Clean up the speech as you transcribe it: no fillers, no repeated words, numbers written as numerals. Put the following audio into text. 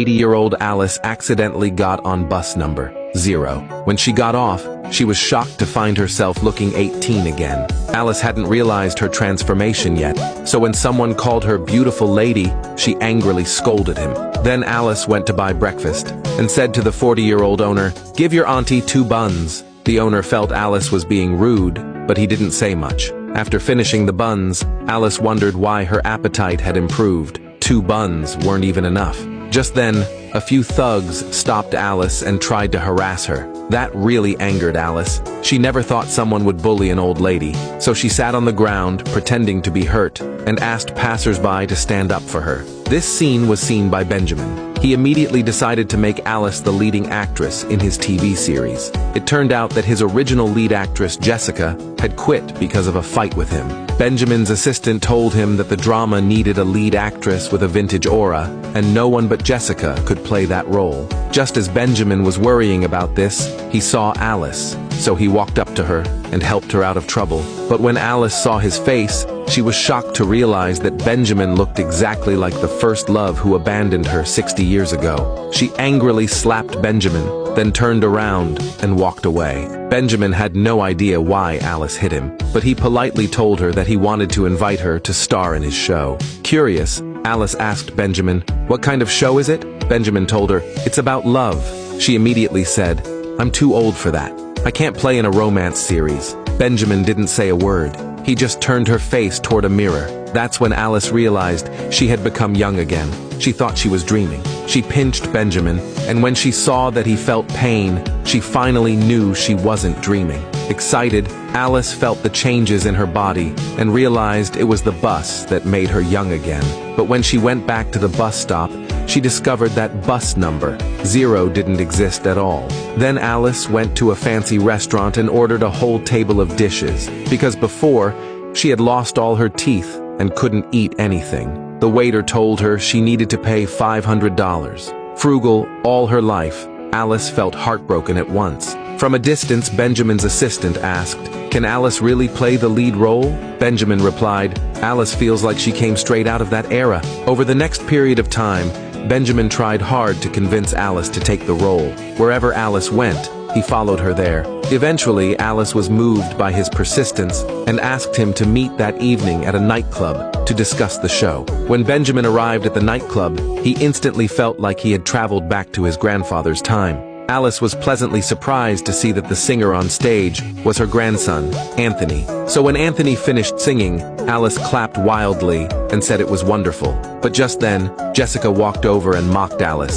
80-year-old Alice accidentally got on bus number 0. When she got off, she was shocked to find herself looking 18 again. Alice hadn't realized her transformation yet, so when someone called her beautiful lady, she angrily scolded him. Then Alice went to buy breakfast and said to the 40-year-old owner, "Give your auntie 2 buns." The owner felt Alice was being rude, but he didn't say much. After finishing the buns, Alice wondered why her appetite had improved. 2 buns weren't even enough. Just then, a few thugs stopped Alice and tried to harass her. That really angered Alice. She never thought someone would bully an old lady, so she sat on the ground, pretending to be hurt, and asked passers-by to stand up for her. This scene was seen by Benjamin. He immediately decided to make Alice the leading actress in his TV series. It turned out that his original lead actress, Jessica, had quit because of a fight with him. Benjamin's assistant told him that the drama needed a lead actress with a vintage aura, and no one but Jessica could play that role. Just as Benjamin was worrying about this, he saw Alice, so he walked up to her and helped her out of trouble. But when Alice saw his face, she was shocked to realize that Benjamin looked exactly like the first love who abandoned her 60 years ago. She angrily slapped Benjamin, then turned around and walked away. Benjamin had no idea why Alice hit him, but he politely told her that he wanted to invite her to star in his show. Curious, Alice asked Benjamin, "What kind of show is it?" Benjamin told her, "It's about love." She immediately said, "I'm too old for that. I can't play in a romance series." Benjamin didn't say a word. He just turned her face toward a mirror. That's when Alice realized she had become young again. She thought she was dreaming. She pinched Benjamin, and when she saw that he felt pain, she finally knew she wasn't dreaming. Excited, Alice felt the changes in her body and realized it was the bus that made her young again. But when she went back to the bus stop, she discovered that bus number 0 didn't exist at all. Then Alice went to a fancy restaurant and ordered a whole table of dishes, because before, she had lost all her teeth and couldn't eat anything. The waiter told her she needed to pay $500. Frugal all her life, Alice felt heartbroken at once. From a distance, Benjamin's assistant asked, "Can Alice really play the lead role?" Benjamin replied, "Alice feels like she came straight out of that era." Over the next period of time, Benjamin tried hard to convince Alice to take the role. Wherever Alice went, he followed her there. Eventually, Alice was moved by his persistence and asked him to meet that evening at a nightclub to discuss the show. When Benjamin arrived at the nightclub, he instantly felt like he had traveled back to his grandfather's time. Alice was pleasantly surprised to see that the singer on stage was her grandson, Anthony. So when Anthony finished singing, Alice clapped wildly and said it was wonderful. But just then, Jessica walked over and mocked Alice.